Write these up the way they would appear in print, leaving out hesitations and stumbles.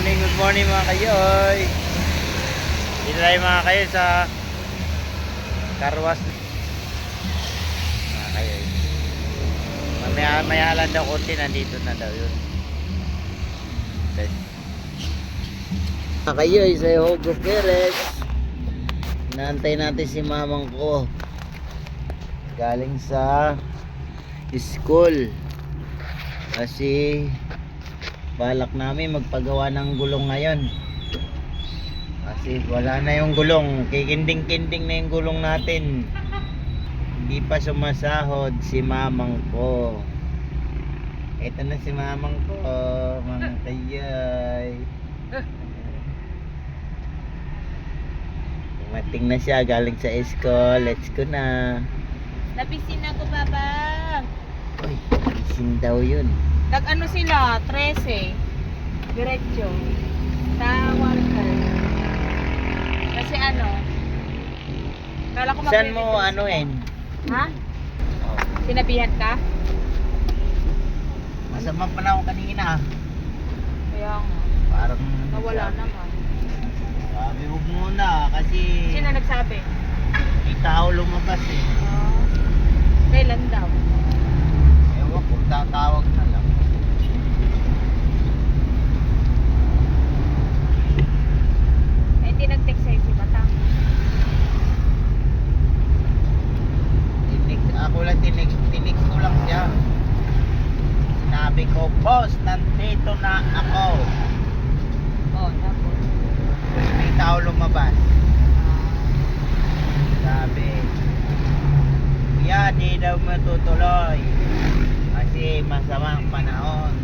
Good morning mga kayoy. Dito tayo mga kayoy sa Carwas mga kayoy. Maya lang daw konti, nandito na daw yun. Okay. Mga kayoy sa Hugo Perez. Inaantay natin si mamang ko galing sa school kasi balak namin magpagawa ng gulong ngayon kasi wala na yung gulong, kikinding-kinding na yung gulong natin, hindi pa sumasahod si mamang ko. Ito na si mamang ko mga kayay. Dumating na siya galing sa school. Let's go na. Nabisin ako, babang. Uy, isin daw yun. Nag-ano sila? 13. Diretso. Sa Walter. Kasi ano? Kala ko Saan mo magre-return ano sila. eh? Ha? Sinabihan ka? Masama pa na ako kanina. Kaya nga. Parang Nawala naman. sabi huwag muna kasi Sino nagsabi? may tao lumabas eh. Kailan daw? Ewan ko, tatawag na lang. Hindi nag-text sa'yo si Batang. Ako lang tinig ko lang siya. Sinabi ko, boss, nandito na ako. Tapos. May tao lumabas. Sabi, kuya, di daw matutuloy kasi masamang panahon.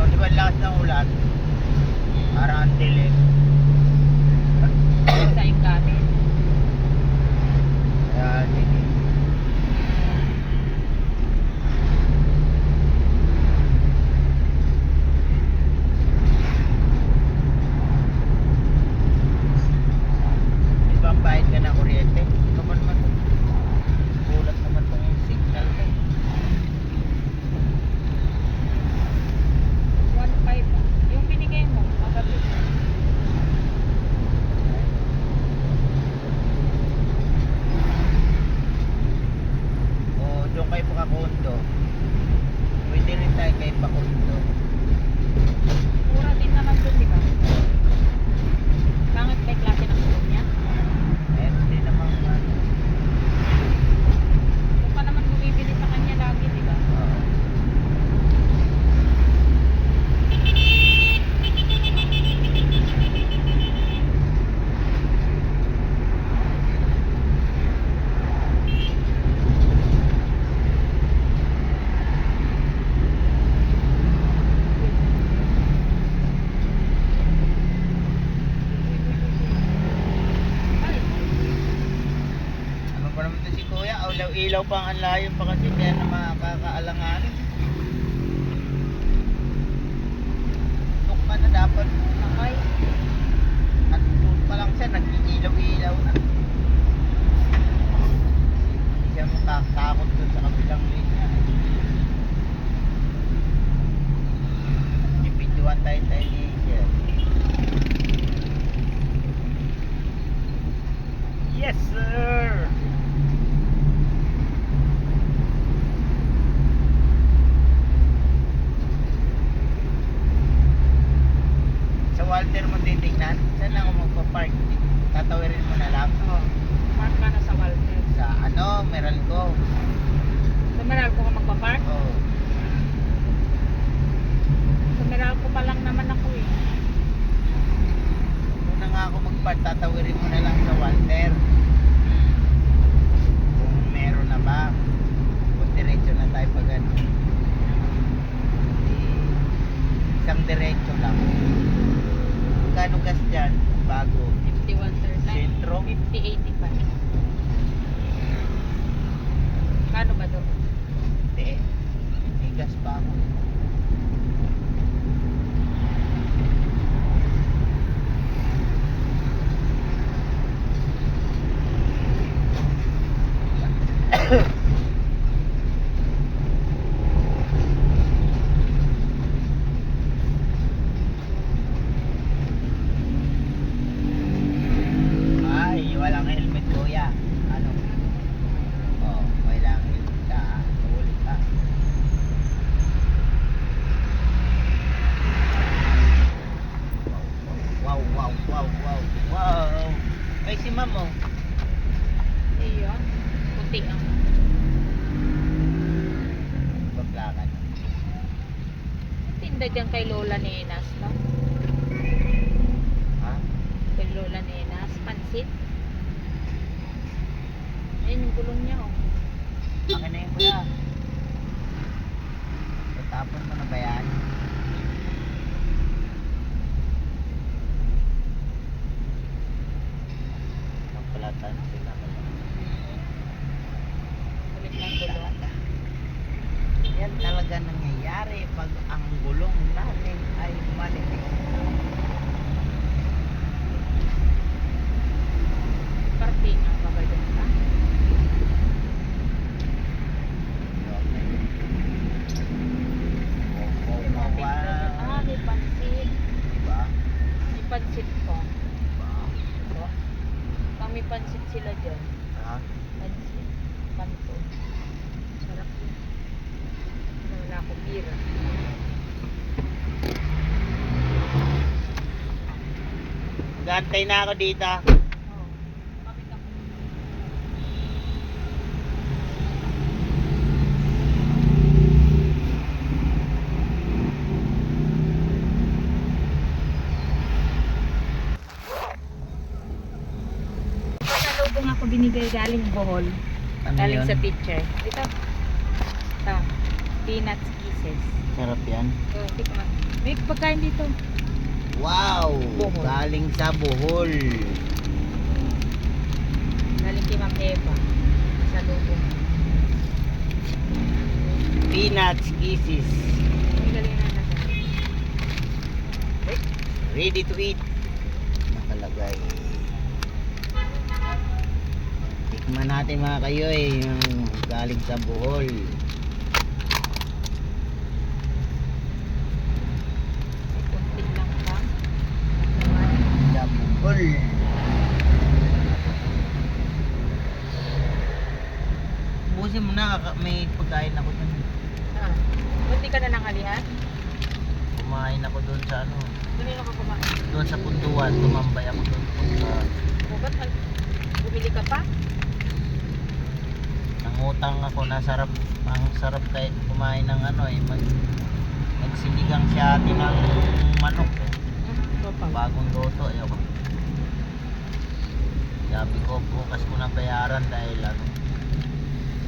Di ba lakas ng ulan? Parang ang dilim. Sa Inglaterra. Kaya sige. Di ba ang bayad ka ng kuryente? Ito ba naman? Kulat naman itong signal ko. 1.5. Yung binigay mo, magabi. O doon kayo pakakondo. Pwede rin tayo kayo pakondo. Mura din naman doon, di ba? Bakit may klase ng ulo niya? Meron din naman Kung pa naman bumibili sa kanya lagi, di ba? Ano pa naman ito si kuya? Ilaw pa ang layo pa kasi kaya na makakaalanganin. Tukma na dapat. Nakay. At doon pa lang siya, nag-ilaw-ilaw na. Hindi siya makatakot doon sa kabilang linya. Ipidyoan tayo ni siya. Yes sir! Sa Walter mo titignan, saan ako magpa-park? Tatawirin mo na lang Park ka na sa Walter. sa Meralco. Sa Meralco ka magpa-park? Oh, Sa Meralco pa lang naman ako eh. muna nga ako mag-park, tatawirin mo na lang sa Walter. Kung meron na ba, kung diretso na tayo pag ano. Isang diretso lang. Magkano gas dyan? Bago. 5139. Sentro? 5085. Kano ba doon? Hindi. May gas pa ako. Maganda dyan kay Lola Nenas, no? Ha? Kay Lola Nenas, pansit. Ayun yung gulong niya, oh. Akin na yun kuya. Tatapon mo na ba yan? Napalatan sila. Ulit ng gulong. Yan talaga nangyayari pag ang gulong natin ay malimit. Partingan pa ba dyan ka? Ah, may pansit. Diba? May pansit po. Diba? Ito. Pang may pansit sila dyan. Ha? Pansit. Panto. Sarap yun. Wala ko bira. Gantay na ako dito. Oh. Bakit ako? Pasalubong ako binigay galing Bohol. Ano Galing yun? sa teacher. Ito. Ito. Peanuts kisses. Sarap yan. Oh, tikman. May pagkain dito. Wow! Bohol. Galing sa Bohol. Galing kay Ma'am Eva. Pasalubong. Peanuts Kisses. Ang galing na natin. Ready to eat. Nakalagay. Tikman natin mga kayo yung galing sa Bohol. May kunti lang pa. Sa Bohol. Busin mo na, may pagkain ako dun. Ah. Kunti ka na nangalihan? Kumain ako dun sa ano, Kanino ka kumain? doon sa Punduan. Tumambay ako dun. O ba't bumili ka pa? Nangutang ako, nasarap. Ang sarap kay kumain ng ano eh. Nagsinigang siya atin ng manok eh. Bagong luto. Ayoko. Sabi ko, bukas ko na bayaran dahil ano,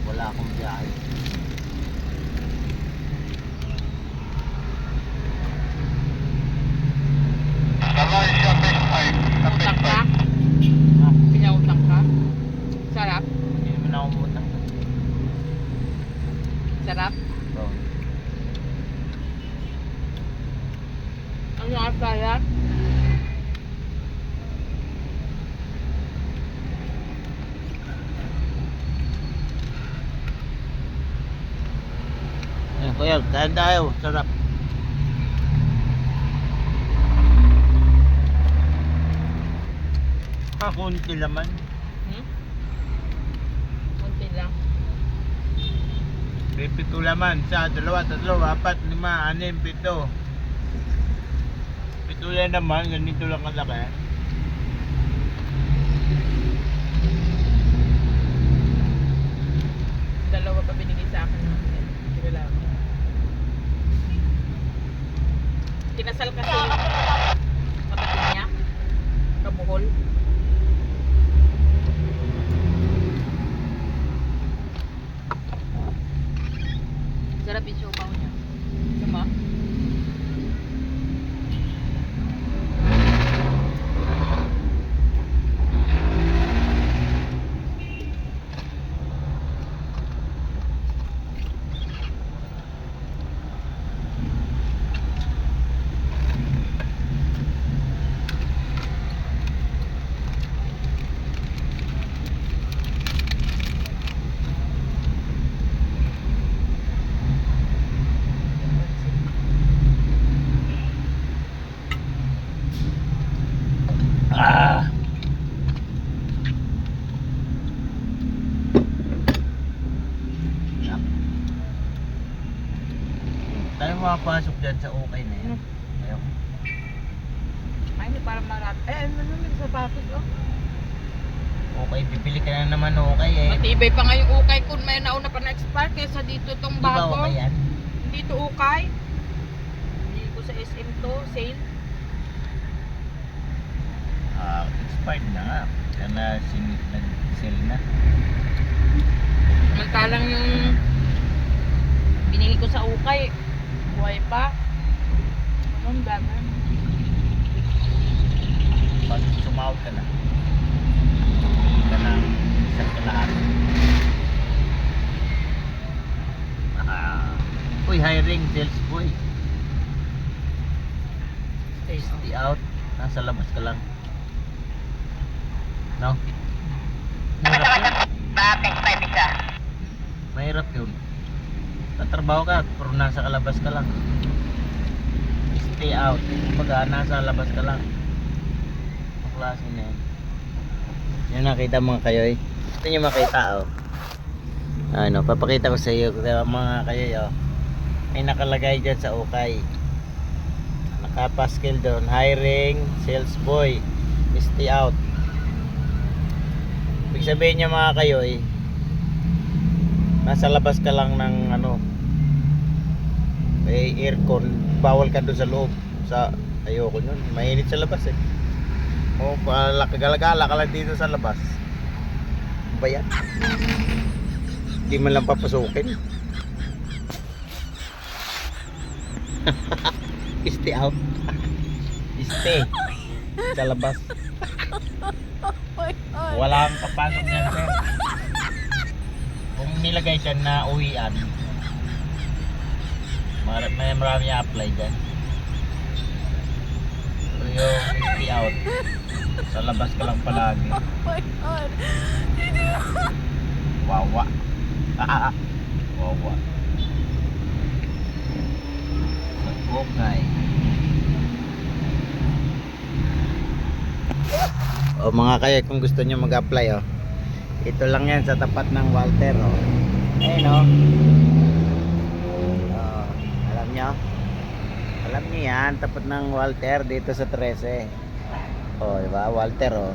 wala akong biyahe. Utang ka? Ha? Pinautang ka? Sarap? Hindi naman ako umutang. Sarap? Oh. Ang sarap kaya? Ayun, kuya, kain tayo. Sarap. Kunti laman. Kunti lang. May 7 laman. Sa 2, 3, 4, 5, 6, 7. 7 yan naman. Ganito lang kalaki. Dalawa pa binigay sa akin ng kilala ko. Kinasal kasi yung kapatid niya. Kabuhol. Sarap yung siopaw niya. Diba? Ah! Yap. Tayo makapasok dyan sa okay na yan. Ayaw. Ay, hindi para marat. Ano may sapatos, oh. Okay, pipili ka na naman okay eh. Matibay pa nga yung ukay kung may nauna pa na-expire kaysa dito tong Di ba bago. okay yan? Dito ukay. galing to, sale. Expired na nga. Kaya nag-sell na. Samantalang yung binili ko sa ukay, buhay pa. Anong gano'n? Pag sumahod ka na, hindi ka ng isang kalahati. Uy, hiring sales boy. Stay out. Nasa labas ka lang. No? Mahirap yun. Mahirap yun. Tatrabaho ka, pero nasa kalabas ka lang. Stay out. Kumbaga, nasa labas ka lang. Ang klase na yun. Yan nakita mga kayoy. Gusto nyo makita oh. Ano, papakita ko sa iyo mga kayoy oh. May nakalagay dyan sa ukay. Nakapaskil doon. Hiring sales boy. Stay out. Ibig sabihin niya mga kayoy, nasa labas ka lang ng ano, may aircon, bawal ka doon sa loob. Ayoko nun, mainit sa labas eh. O gala-gala ka lang dito sa labas. Ano ba yan? Hindi man lang papasukin. Stay out. Stay sa labas. Walang papasok yan sir. Kung nilagay dyan na uwian, may marami apply dyan. So yung stay out, sa labas ka lang palagi. Wawa. Wawa. Okay. O mga kayo, kung gusto nyo mag-apply oh, ito lang yan sa tapat ng Walter oh. Ayun oh. Oh, alam nyo? Alam nyo yan, tapat ng Walter dito sa 13. Oh, diba? Walter oh.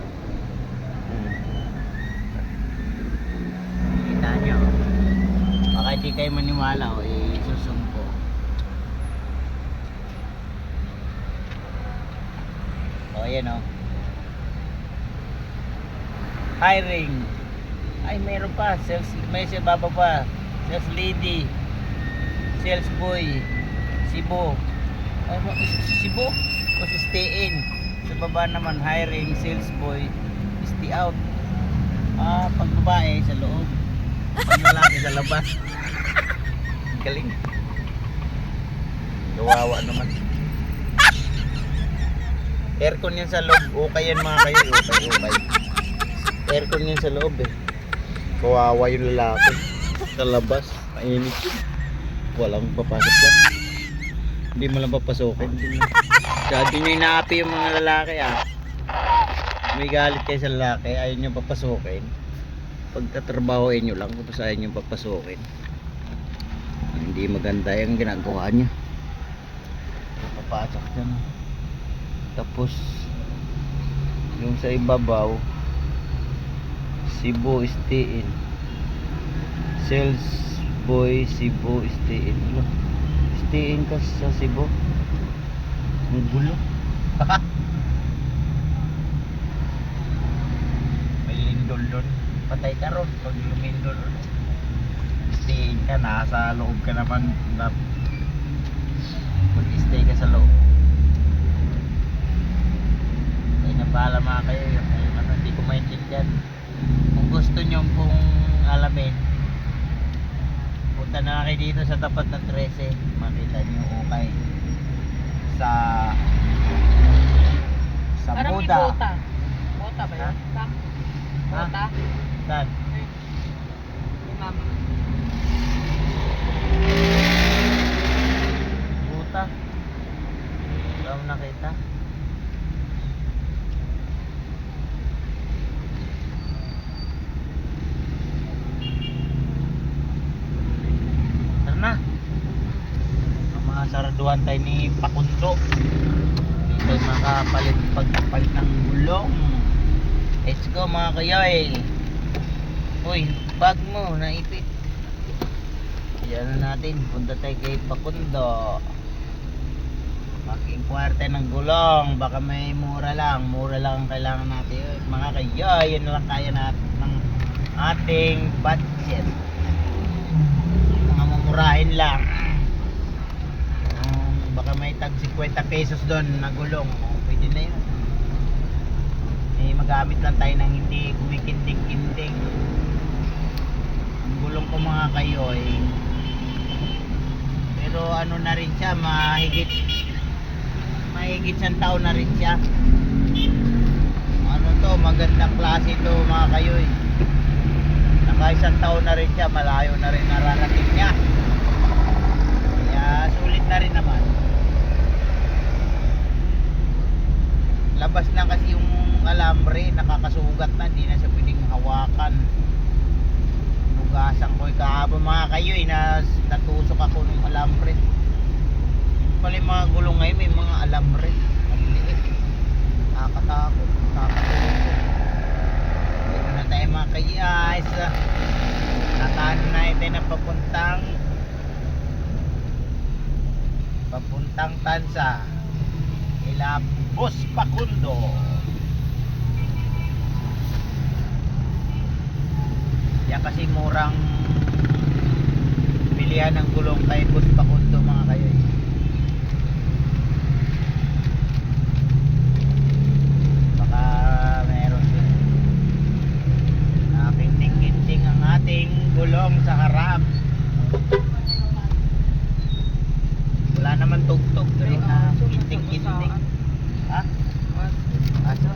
Kita nyo. Baka di kayo maniwala oh, isusum ko. Oh, ayan oh. Hiring. Ay, mayroon pa. Sales, may sa baba pa. Sales lady. Sales boy. Sibo. Ay, Sibo. O si stay in. Sa baba naman, hiring, sales boy. Stay out. Pag babae, sa loob. Pag lalaki, sa labas. Galing. Kawawa naman. Aircon yan sa loob. Okay yan mga kayo. Okay. Aircon yan sa loob eh. Kawawa yung lalaki sa labas, mainit yun. Walang papasok yan. Hindi mo lang papasokin. Sabi nyo inaapi yung mga lalaki ah. May galit kayo sa lalaki, ayaw nyo papasokin. Pagtatrabahoin nyo lang, tapos ayaw nyo papasokin. Hindi maganda yung ginagawa nyo. Papasok dyan. Tapos yung sa ibabaw, Cebu stay in. Sales boy Cebu stay in. Stay in ka sa Cebu. Ang gulo. May lindol doon. Patay ka ron pag lumindol. Stay in ka, nasa loob ka naman. Mag-stay ka sa loob. Ay napala mga kayo yung ano, hindi ko maintindihan. Kung gusto nyo pong alamin, punta na kayo dito sa tapat ng 13. Makita nyo okay. Sa Parang may Buda. bota. Bota ba yun? Ha? Bota? Saan? May mama. Buta. Wala mo nakita? Na mga saraduhan tayo ni Pakundo. Hindi tayo makapalit pagpapalit ng gulong. Let's go mga kayoy. Uy, bag mo naipit. Yan na natin, punta tayo kay Pakundo. Mag-inquire ng gulong, baka may mura lang ang kailangan natin. Mga kayo, yun na lang kaya natin ng ating budget. Mga mumurahin lang. Baka may tag 50 pesos doon na gulong, pwede na yun. Magamit lang tayo ng hindi kumikinding-kinding. Ang gulong ko mga kayo pero ano na rin siya, mahigit isang taon na rin siya. Ano to, magandang klase to mga kayo naka isang taon na rin siya, malayo na rin nararating niya, kaya sulit na rin naman. Labas na kasi yung alambre, nakakasugat na, hindi na siya pwedeng hawakan. Nugasan ko kahapon mga kayo natusok ako ng alambre. Pala yung mga gulong ngayon may mga alambre, ang liit, nakakatakot, nakakatulog. Dito na tayo mga kayas, nakaan na tayo na papuntang Tansa, Ilabos Pakundo. Yan kasi murang bilihan ng gulong kay Bus Pakundo mga kayo. Baka meron din kinting-kinting ang ating gulong sa harap. Wala naman tugtog pero kinting-kinting. Ha? Aso?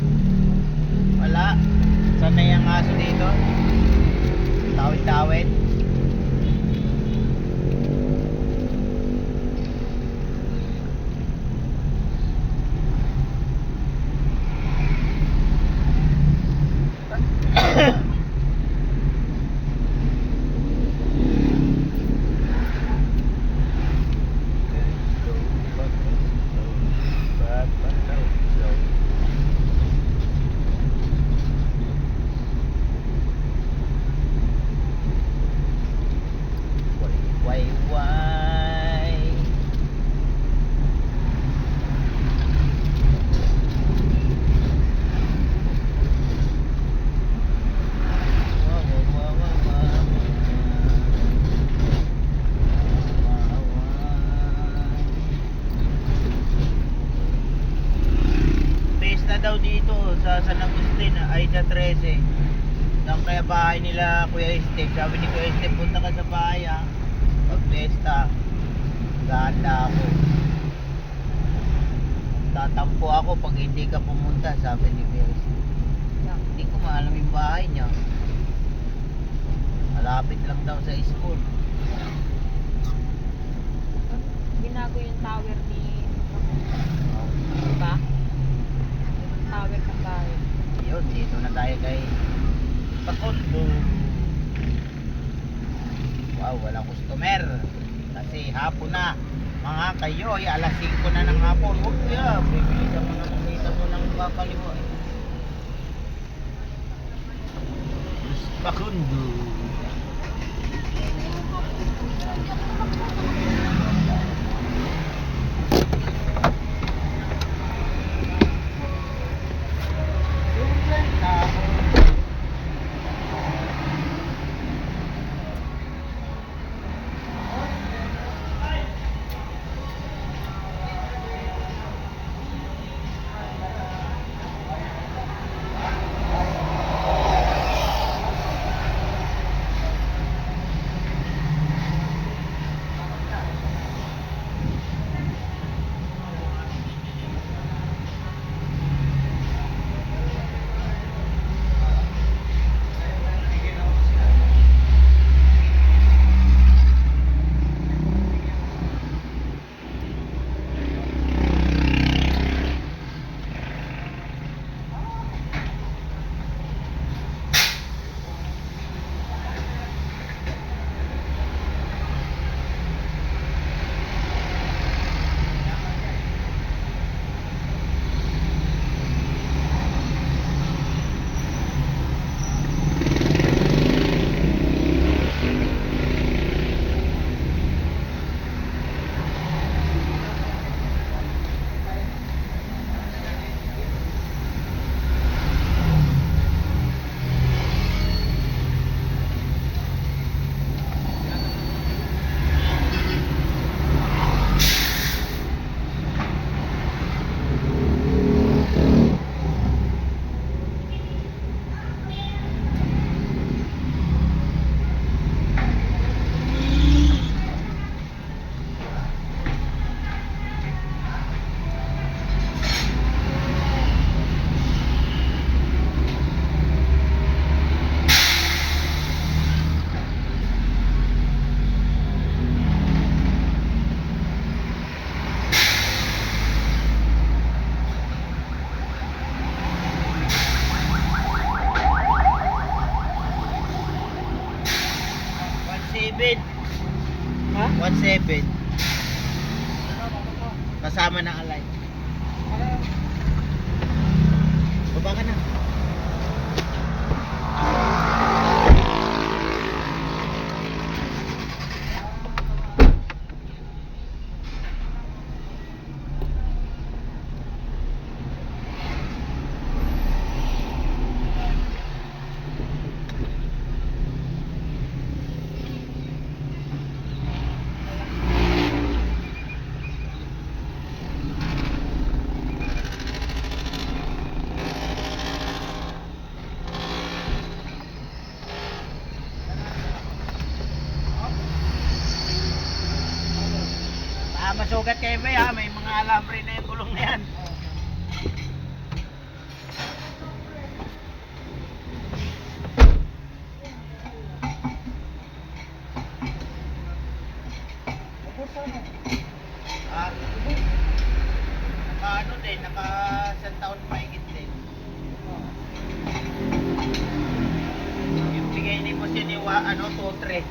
Wala. Sanay ang aso dito. Tawid-tawid. Daw dito sa San Agustin ay sa 13. Diyan kaya bahay nila Kuya Steve. Sabi ni Kuya Steve, punta ka sa bahay pag-pesta. Ganda ako. Tatampo ako pag hindi ka pumunta, sabi ni Kuya Steve. Hindi ko maalam yung bahay niya. Malapit lang daw sa school. Binago yung tower ni diba? Tower ng bahay. Yun, dito na tayo kay Pakundo. Wow, walang customer kasi hapon na mga kayo, alas 5 na ng hapon. Huwag kaya, bibilisan mo na makita mo ng papaliwa. Pakundo. Kasama na alay. Baba ka na. Masugat kayo ba ya? May mga alambre na yung gulong na yan. Naka ano din, naka isang taon mahigit din. Yung bigay ni mo siniwa, ano, 2-3.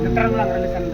Ngetrem lang rilisan.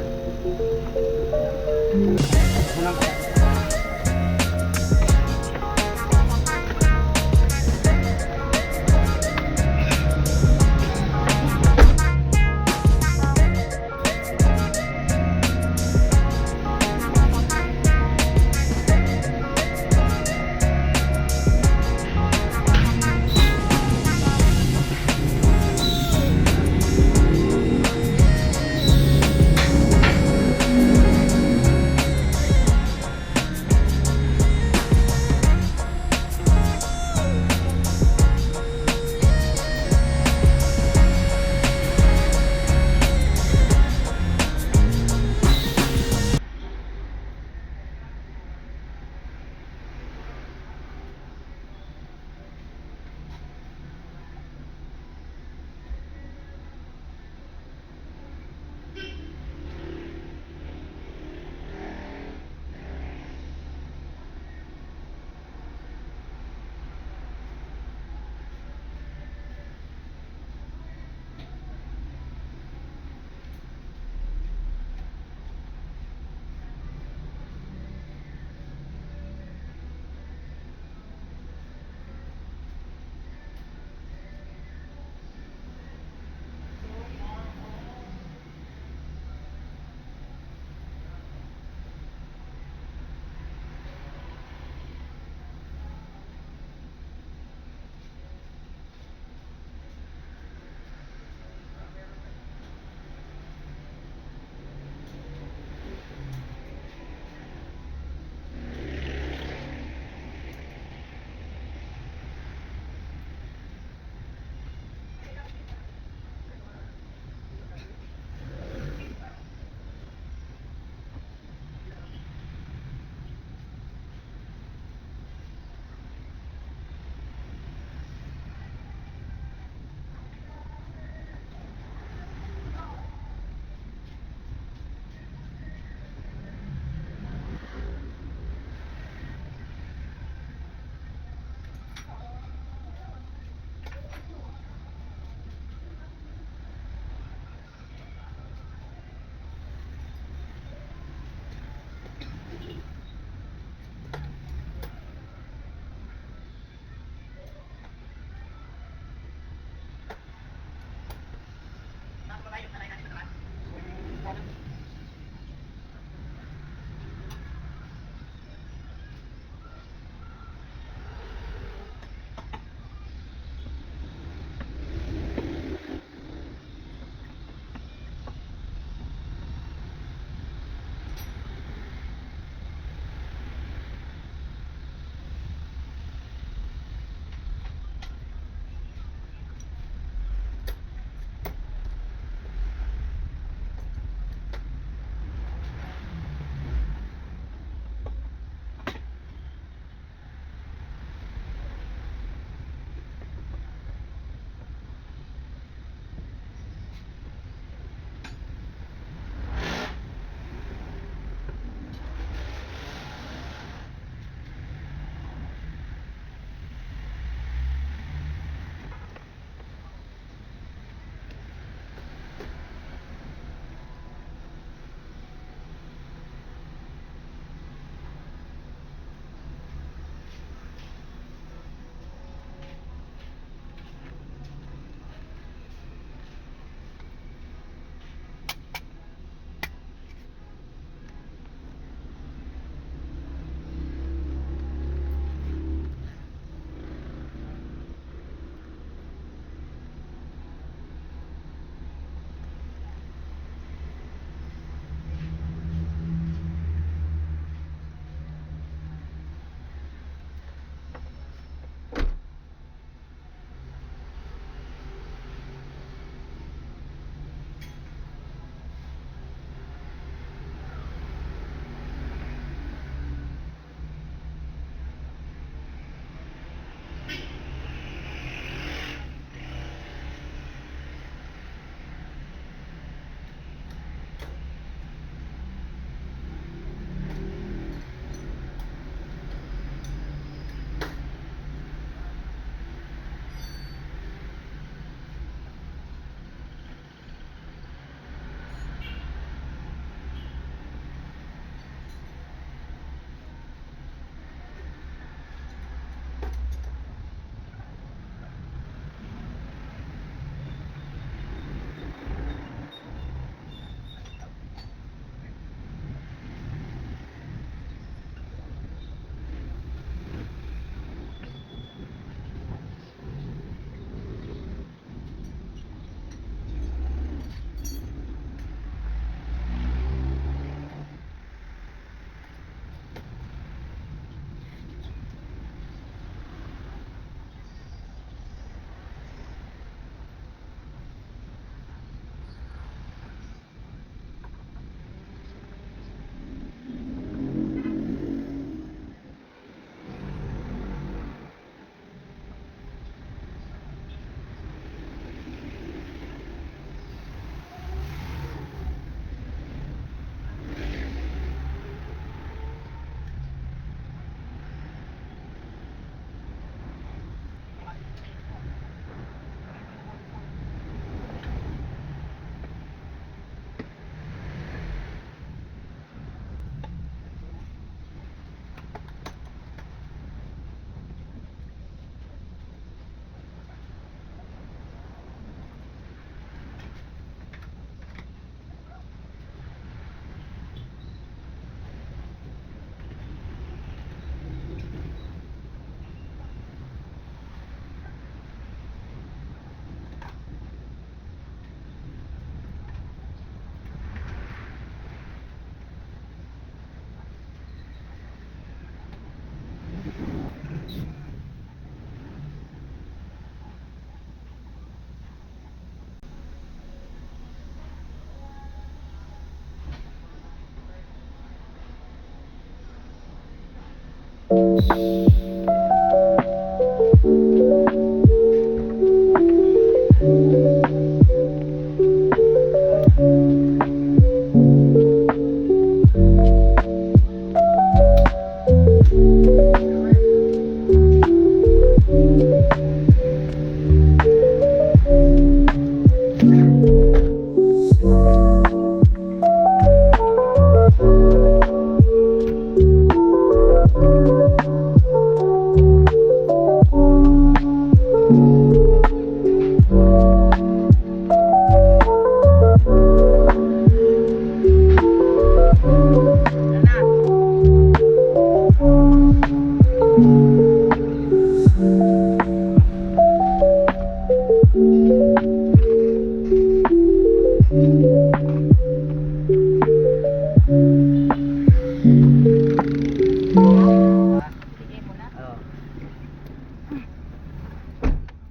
Sige mo na. Oh.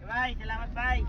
Bye, salamat bye.